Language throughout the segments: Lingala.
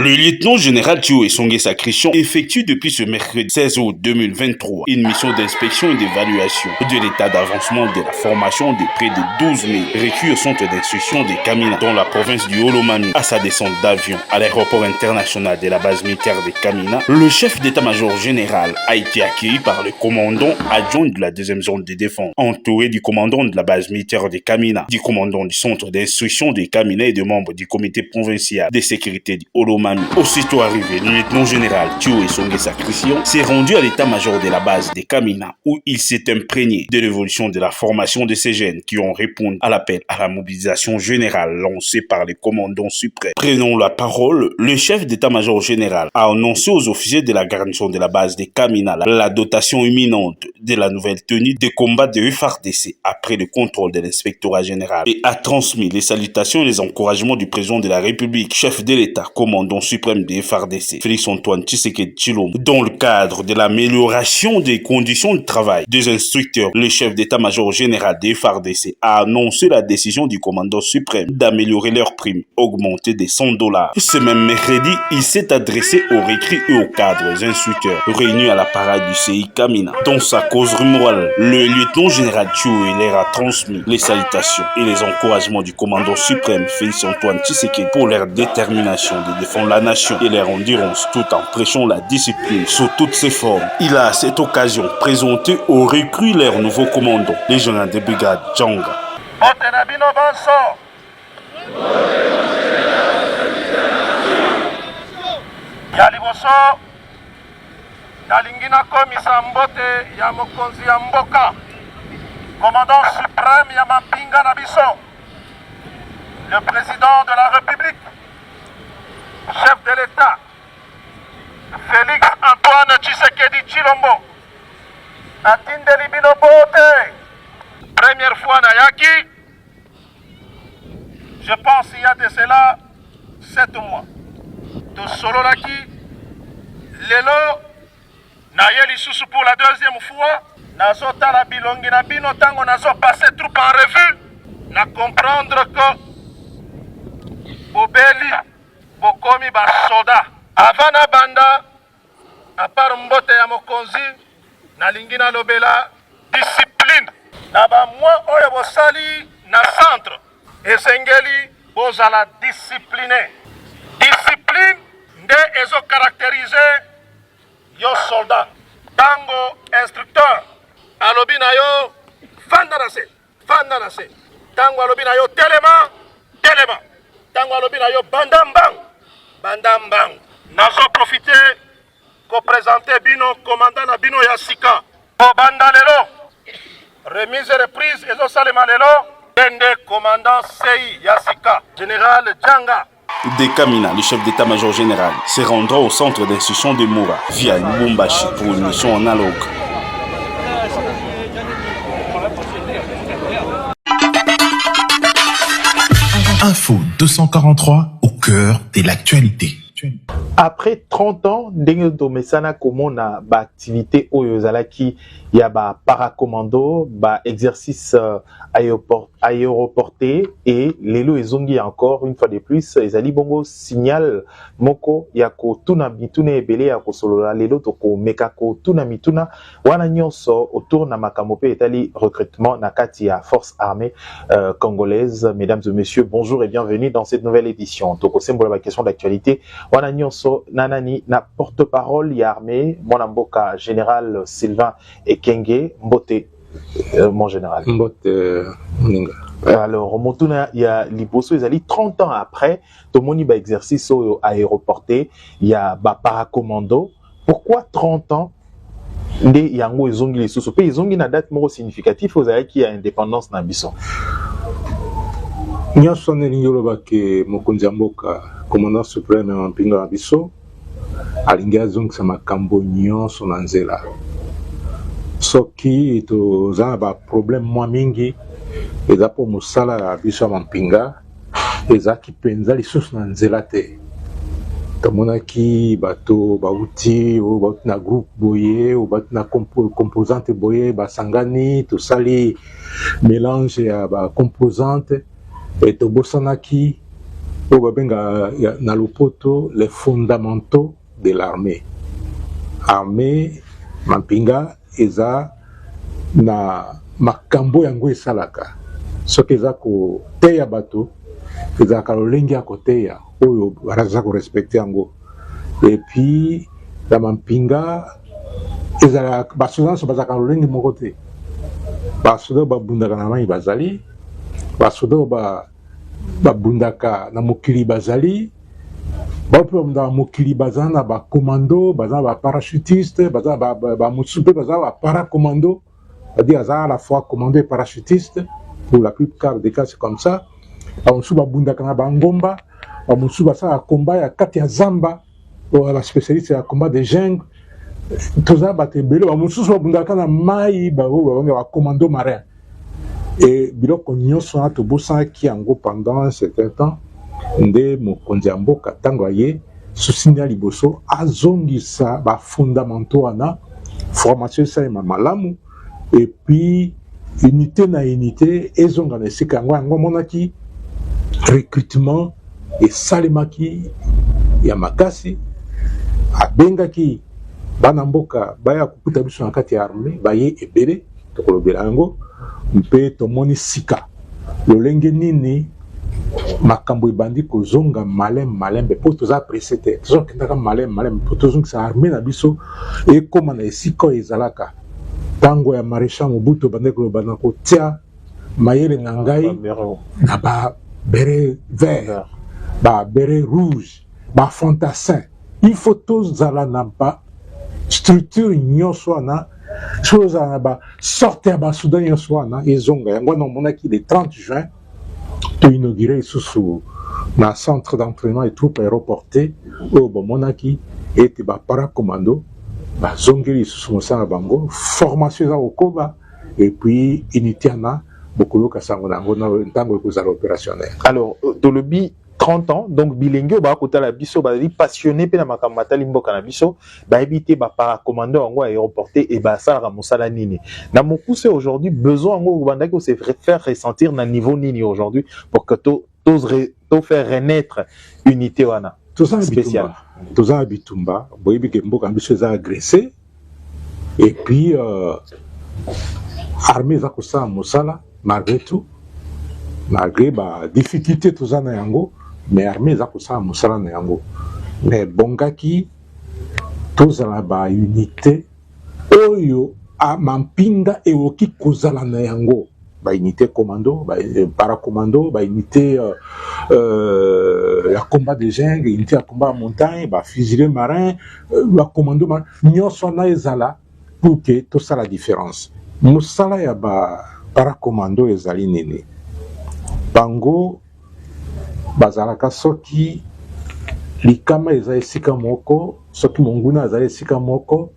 Le lieutenant général Thio Esonge Sacristian effectue depuis ce mercredi 16 août 2023 une mission d'inspection et d'évaluation de l'état d'avancement de la formation de près de 12 000 recrues au centre d'instruction de Kamina dans la province du Olomami. À sa descente d'avion à l'aéroport international de la base militaire de Kamina, le chef d'état-major général a été accueilli par le commandant adjoint de la deuxième zone de défense, entouré du commandant de la base militaire de Kamina, du commandant du centre d'instruction de Kamina et de membres du comité provincial de sécurité du Olomami. Aussitôt arrivé, le lieutenant-général Thio Esonge Sacristian s'est rendu à l'état-major de la base de Kamina où il s'est imprégné de l'évolution de la formation de ces jeunes qui ont répondu à l'appel à la mobilisation générale lancé par le commandant suprême. Prenant la parole, le chef d'état-major général a annoncé aux officiers de la garnison de la base de Kamina la dotation imminente de la nouvelle tenue de combat de FARDC après le contrôle de l'inspectorat général et a transmis les salutations et les encouragements du président de la République, chef de l'État, commandant suprême des FARDC, Félix-Antoine Tshisekedi Tshilombo. Dans le cadre de l'amélioration des conditions de travail des instructeurs, le chef d'état-major général des FARDC a annoncé la décision du commandant suprême d'améliorer leurs primes, augmentées de $100. Ce même mercredi, il s'est adressé aux recrues et aux cadres instructeurs réunis à la parade du CI Kamina. Dans sa cause rumorale, le lieutenant général Thio leur a transmis les salutations et les encouragements du commandant suprême Félix-Antoine Tshisekedi pour leur détermination de défendre la nation et leur endurance tout en prêchant la discipline sous toutes ses formes. Il a à cette occasion présenté aux recrues leur nouveau commandant, les généraux de brigade Djanga. Nalingina komisa mbote ya mokonzi ya mboka, commandant suprême ya mampinga na biso, le président de la République, chef de l'État, Félix Antoine Tshisekedi Tshilombo, atindeli bino bote. Première fois na yaki, je pense il y a de cela 7 mois. To solo laki, lelo na yeli susu pour la deuxième fois, nazo tala bilongi na bino tango nazo passer troupe en revue, na comprendre que bobeli bokomi ba soda. Avana banda, à part mbote ya mokonzi, na lingina lobela discipline. Na ba mwa oyo bosali na centre, esengeli bozala discipliné. Discipline nde ezo caractériser yo soldat. Tango instructeur alobi na yo fanda na se. Tango alobi na yo telema. Tango alobi na yo bandambang. Nazo profiter ko présenter bino commandant na bino ya sika. Po banda lelo. Remise et reprise ezo salema lelo. Dende commandant CI ya sika. Général Djanga. De Kamina, le chef d'état-major général, se rendra au centre d'instruction de Moura via Lubumbashi pour une mission analogue. Info 243 au cœur de l'actualité. Après 30 ans, Dengo Mesana Komona ba activité oyozalaki ya ba paracommando ba exercice aéroporté et lelo ezongi encore une fois de plus ezali bongo signal moko ya ko tuna mituna ebele ya ko solola lelo to ko meka ko tuna mituna wana nyonso autour na makambo pe etali recrutement na kati ya force armée congolaise. Mesdames et messieurs, bonjour et bienvenue dans cette nouvelle édition. To ko sembola ba question d'actualité wana nyonso nanani na porte-parole ya armée mon mboka général Sylvain Ekenge Mbote. Mon général. Alors, Motuna, il y a Liboso, ils allaient 30 ans après, Tomoni ba exercice aéroporté, il y a ba paracommando. Pourquoi 30 ans? Nde yango ezongi les sous pe ezongi na date moko significatif aux qui y a indépendance na biso. Nyonso ndeni yoloba ke mokonzi mboka commandant suprême en pinga na biso alingi azongisa makambo nyonso na nzela. Soki toza ba problème mwa mingi eza po mosala ya biso ya mampinga ezaki mpenza lisusu na nzela te. Tomonaki bato bauti oyo bauti na groupe boye oyo bauti na composante boye basangani tosali mélange ya bacomposante e tobosanaki oyo babenga na lopoto les fondamentaux de l'armée. Armée mampinga eza na makambo yango esalaka soki eza koteya bato ezalaka lolenge ya koteya oyo baza korespecte yango. Epuis na mampinga ezalaka basoda nyonso bazalaka lolenge moko te. Basoda oyo babundaka na mai bazali, basoda oyo babundaka na mokili bazali, bao mpe babundaka mokili baza na bacommando, baza na baparachutiste, baza bamosusu mpe baza baparacommando, c'est-à-dire aza à la fois commando et parachutiste. Pour la plupart des cas c'est comme ça. Bamosusu babundaka na bangomba, bamosusu basalaka combat ya kati ya zamba, baspécialiste ya combat de jungle. Toza bato ebele bamosusu babundaka na mai babanga bacommando marin. Et biloko nyonso wana tobosanaki yango pendant un certain temps nde mokonzi ya mboka ntango aye susini ya liboso azongisa bafondamentaux wana formation esalema malamu epuis unité na unité ezonga na esika yango yango amonaki recrutement esalemaki ya makasi, abengaki bana mboka baya kokuta biso na kati ya armée baye ebele tokolobela yango mpe tomoni sika lolenge nini makambo ebandi kozonga malembe mpo toza presse te tozokendaka malembe mpo tozongisa armée na biso ekóma na esika oyo ezalaka ntango ya maréchal Mobutu obandi koloba na kotia mayele na ngai na babere vert babere rouge bafantassin. Il faut tozala na ba structure nyonso wana chose na ba sorte ya basoda nyonso wana ezonga yango wana omonaki le 30 juin to inauguré lisusu na centre d'entraînement et troupes aéroportées oyo bamonaki ete baparacommando bazongeli lisusu mosala bango formation eza kokoba et puis unité wana bokoloka sango na yango ntango ekozala opérationnel. Alors tolobi 30 ans, donc bilingue, bah côté la biso, bah passionné pe na makamata limboka na biso, bah éviter bah paracommando en gros aéroporté et bah ça la mosala nini. Na mon coup c'est aujourd'hui besoin en gros banda que c'est faire ressentir na niveau nini aujourd'hui pour que to faire renaître unité wana. Tout ça spécial. Tout ça bitumba, boy bi ke mboka biso za agressé et puis armée za kosa mosala malgré tout, malgré bah difficulté tout ça na yango. Mais armée eza kosala mosala na yango mais bongaki tozala ba unité oyo mampinga ewoki kozala na yango ba unité commando ba paracommando ba unité ya combat de jungle, unité ya combat en montagne, ba fusilier marin, ba commando marin nyonso na ezala pour que tosala différence. Mosala ya ba paracommando ezali nini bango bazalaka soki likama eza esika moko soki monguna azali esika moko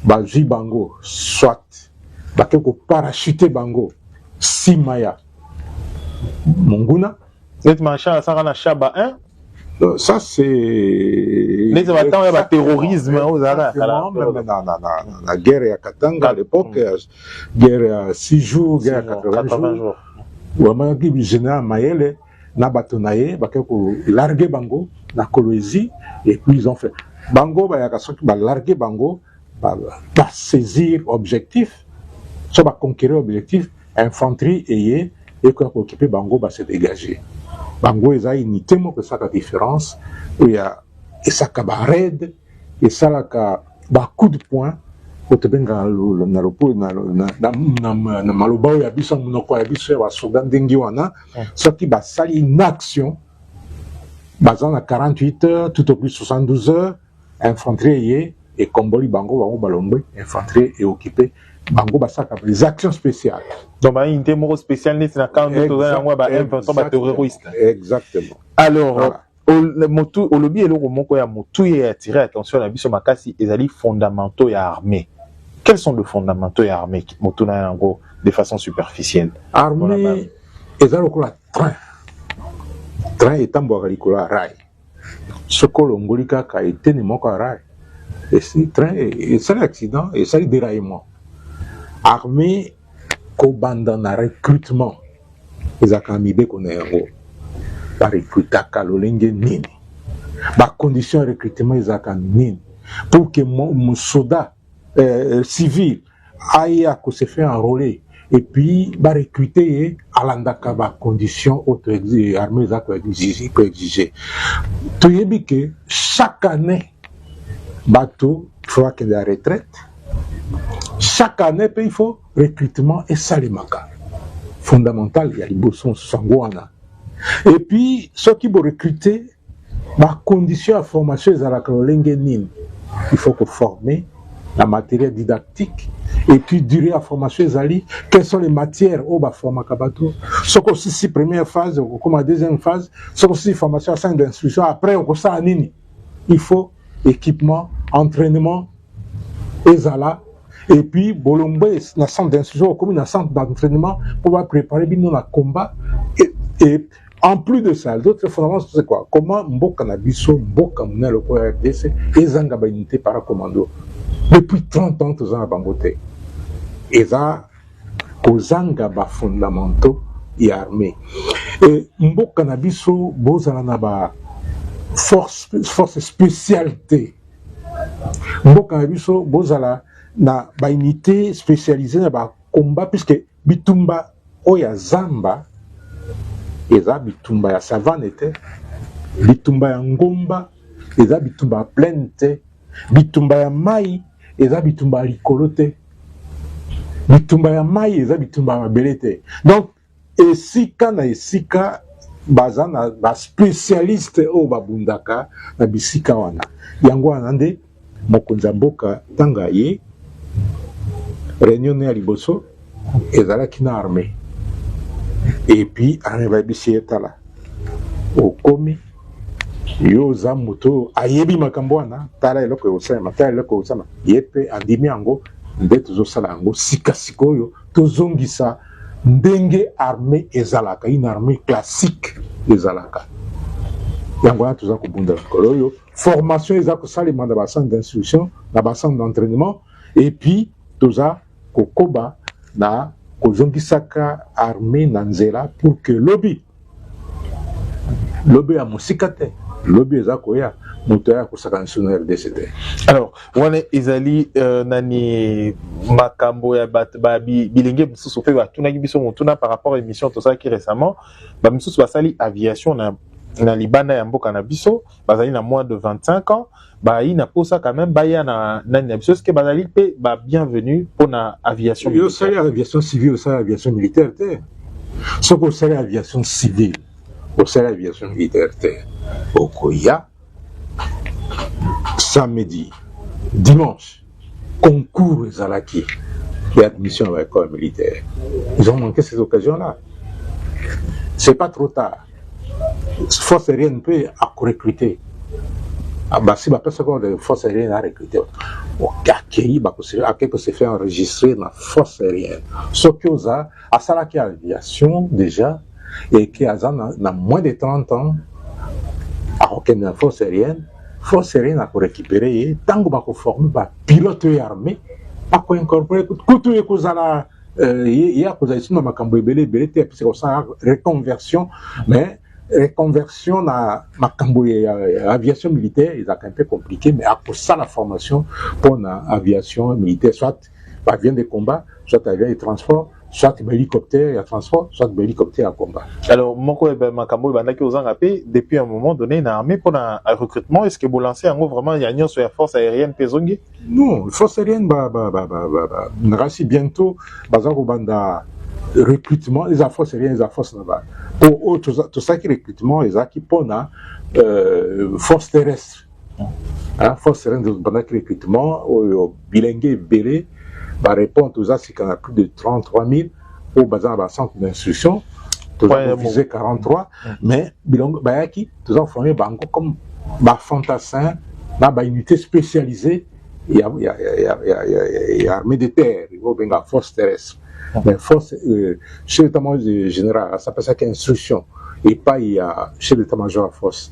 bazwi bango soit bake koparachute bango nsima ya monguna cette machin ça na chaba 1 ça c'est les battants ya terrorisme aux arabes la guerre ya Katanga à l'époque guerre ya 6 jours guerre ya 80 jours wamaki général Mayele na batonaye bake ko larguer bango na Kolwezi et puis ils ont fait bango ba yaka soki ba larguer bango ba saisir objectif so ba conquérir objectif infanterie et quoi occuper bango ba se dégager bango eza unité moko ça la différence il y a et ça ka ba raid et ça la ka ba coup de poing otebenga na lopo na maloba ya biso monoko ya biso ya basoda ndenge wana soki basali une action baza na 48 heures tout au plus 72 heures infanterie et komboli bango balongwe infanterie et occupé bango basaka les actions spéciales donc ba unité moko spéciale net na camp de yango ba infanterie ba terroriste exactement. Alors voilà. Motu olobi eloko moko ya motu ya attirer attention na biso makasi ezali fondamentaux ya armée. Quels sont les fondamentaux de l'armée de façon superficielle? L'armée est un train. Train est un rail. Ce que l'on a été un rail. Et ce train, c'est l'accident et c'est le déraillement. L'armée, quand on a recrutement, ils ont mis des barecrutaka lolenge nini, bacondition ya recrutement ezalaka nini pour que mon soldat civil aille à se faire enrôler et puis recruter alandaka conditions auto armée za ko exiger. Toyebi que chaque année bateau faut qu'il y ait retraite. Chaque année il faut recrutement et salimaka fondamental il y a liboson sangwana. Et puis ceux qui vont recruter conditions à formation ezalaka lolenge nini, il faut que former la matériel didactique et puis durée à formation ezali quelles sont les matières au formaka bateau ce qu'on si première phase comme la deuxième phase ce qu'on si formation à centre d'instruction après on ça nini, il faut équipement entraînement ezala et puis bolombe na centre d'instruction comme na centre d'entraînement pour préparer bien le combat et en plus de ça, d'autres fondements, c'est quoi? Comment Mboka Nabiso, Mboka Mouné, le RDC, et Zanga Bainité Paracommando. Depuis 30 ans, tous en Bambote. Et ça, Kozanga ba fondamentaux et armés. Et Mboka Nabiso, Bozana ba force spécialité. Mboka Nabiso, Bozala na ba unité spécialisée na ba combat, puisque Bitumba Oya Zamba, eza bitumba ya savane te, bitumba ya ngomba eza bitumba ya plaine te, bitumba ya mai eza bitumba ya likolo te, bitumba ya mai eza bitumba ya mabele te. Donc esika na esika baza na ba spécialiste oyo babundaka na bisika wana, yango wana nde mokonzi ya mboka tanga ye réunion ya liboso ezalaki na armée. Et puis, on va essayer là. Au komi, yo za moto, ayebi makambwana, tala eloko osama, tala eloko osama. Yepe andimi ango, nde tuzo sala ango, sika sikoyo, tozongisa ndenge armée ezalaka, une armée classique ezalaka. Yango na tuza kubunda koloyo, formation ezako salima na ba centre d'instruction, na ba centre d'entraînement, et puis tuza kokoba na kozongisaka armée na nzela pour que lobby ya musikate lobby ezako ya moto ya kosaka national RDC. Alors wana ezali nani makambo ya ba bilenge mususu pe batunaki biso motuna par rapport à émission to ça qui récemment ba mususu basali aviation na libanda ya mboka na biso bazali na moins de 25 ans ba ina posa quand même ba ya na nani biso ce que bazali pe ba bienvenue pour na aviation militaire. Yo sali aviation civile ou sali aviation militaire te. Ce que sali aviation civile ou sali aviation militaire te. Okoya samedi dimanche concours ezalaki et admission à l'école militaire. Ils ont manqué ces occasions-là. C'est pas trop tard. Force aérienne peut recruter. Si la personne de force aérienne a recruté, accueilli, quelqu'un se fait enregistrer dans la force aérienne. Ce qui a à ça qui aviation déjà et qui a moins de 30 ans à aucune force aérienne a récupéré tant que va former pilote armé, pas quoi incorporer tout et cause à la il y a cause ici dans ma cambouille belé c'est comme ça reconversion mais reconversion na makambo ya aviation militaire ils a un peu compliqué mais à cause ça la formation pour la aviation militaire soit avion de combat soit avion de transport soit hélicoptère et transport soit hélicoptère à combat. Alors moko makambo bandaki ozanga pe depuis un moment donné na armée pour un recrutement est-ce que vous lancez en vraiment il y a une sur la force aérienne pezongi? Non, force aérienne nasi bientôt bazako banda recrutement les forces aériennes les forces là-bas pour tout ça qui recrutement les qui pour na force terrestre force aérienne pendant que recrutement au bilingue belé va répondre tout ça c'est qu'on a plus de 33 000 au bazar à centre d'instruction tout ça visé 43 mais bilingue bayaki tout ça formé banco comme fantassin na ba unité spécialisée il y a armée de terre il y a force terrestre. Mais force, chef d'état-major général, ça passe avec instruction, et pas il y a chef d'état-major force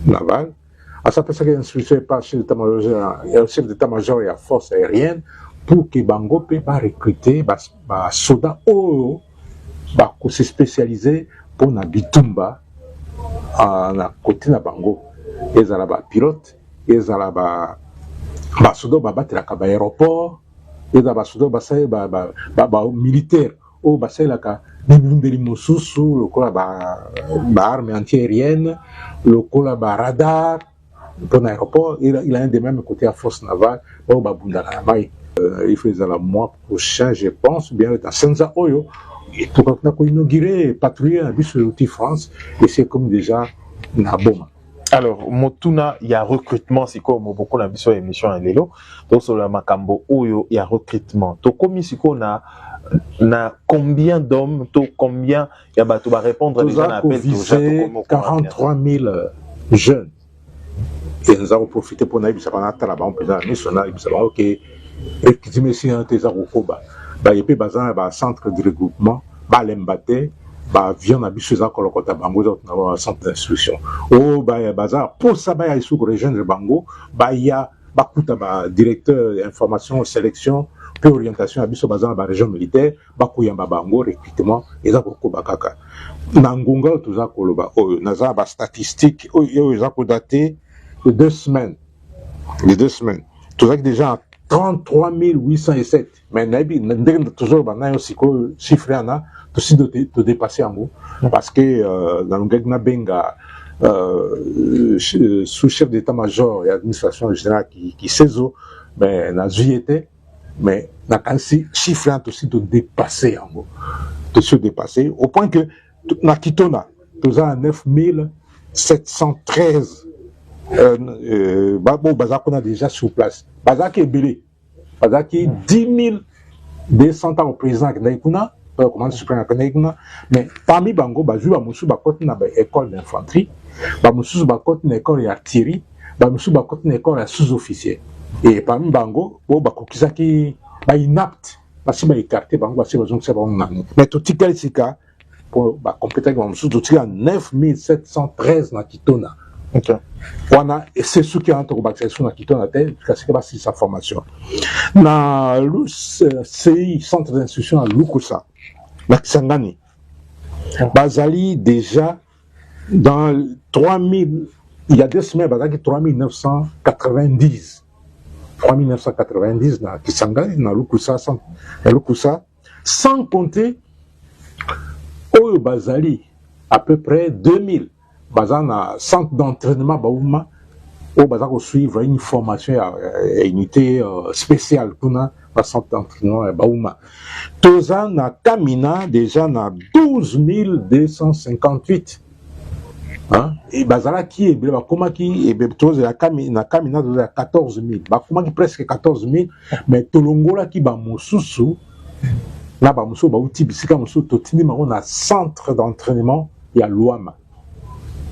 navale, ça passe avec instruction et pas chef d'état-major et à force aérienne, pour que Bango peut recruter des soldats qui se spécialisés pour na bitumba na côté na bango ezala ba pilote ezala ba basoda babatelaka ba aéroport ezala basoda basali ba militaire oyo basalelaka bibundeli mosusu lokola ba arme antiaérienne lokola ba radar pour l'aéroport. Il a un des mêmes côté à force navale oyo babundaka na mai. Il faut ezala mois prochain je pense bien dans Senza Oyo tokakuna koinaugurer patrouille na biso euti France et c'est comme déjà na boma. Alors, Motuna, il y a recrutement, c'est comme beaucoup la mission émission à l'élo. Donc, sur la Makambo, il y a recrutement. Donc, comme ici, on a combien d'hommes, combien, il y a bah, tu vas répondre à des gens appels. 43 000 jeunes. Et nous avons profité pour nous, nous avons travaillé en président national, nous avons ok, recrutement si un des arokoba, bah, il y a un centre de regroupement, bah, l'embate. Bah viens habitué à kolokota bango dans centre d'instruction oh bah bazar pour ça bah il faut rejoindre bango bah il y a bah kuta bah directeur information sélection puis orientation habitué bazar bah région militaire bah kuyamba bango recrutement et ça pour bakaka nangonga tout ça koloba oh naza bah statistique oh ils ont daté de 2 semaines tout ça déjà 33 807 mais nabi toujours bah na aussi ko chiffre ana aussi de dépasser en gros parce que dans le Gagna Benga sous-chef d'état-major et administration générale qui sait mais n'a été mais n'a ainsi chiffré aussi de dépasser en gros de se dépasser au point que na Kitona nous a 9713 bon bazar qu'on a déjà sur place bazar qui est belé bazar qui 10 200 ans au président Knaïkouna comment se prend mais parmi bango bazu ba musu ba côté na ba école d'infanterie ba musu ba côté na école d'artillerie ba musu ba côté na école ya sous-officier et parmi bango bo ba kokisaki ba inapte parce ba écarté bango ba se bazon se ba nani mais tout tikali sika pour ba compléter ba musu tout tika 9713 na Kitona. OK. Wana c'est ce qui entre ba section na Kitona tête parce que ba si sa formation na CI centre d'instruction à Lukusa. Kisangani. Bazali déjà dans 3000, il y a 2 semaines, Bazali 3990. 3990 dans Kisangani, dans Lukusa, sans compter au Bazali à peu près 2000. Bazali na centre d'entraînement Baouma, au Bazali suivre une formation à unité spéciale pour na centre d'entraînement Baouma. Toza na Kamina déjà na 12 258. Hein? Et Bazala qui est bien, comment qui est bien, na Kamina déjà 14 000. Comment qui presque 14 000, mais Tolongola qui ba mosusu, na ba mosusu ba uti bisika mosusu totini ma on a centre d'entraînement ya Luama.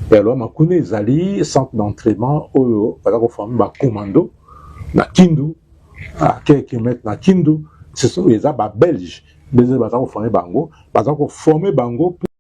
Ya Luama kune zali centre d'entraînement oyo bazako former ba commando na Kindu, à quelques kilomètres na Kindu. Ce sont les Belges, les Belges qui ont formé Bango,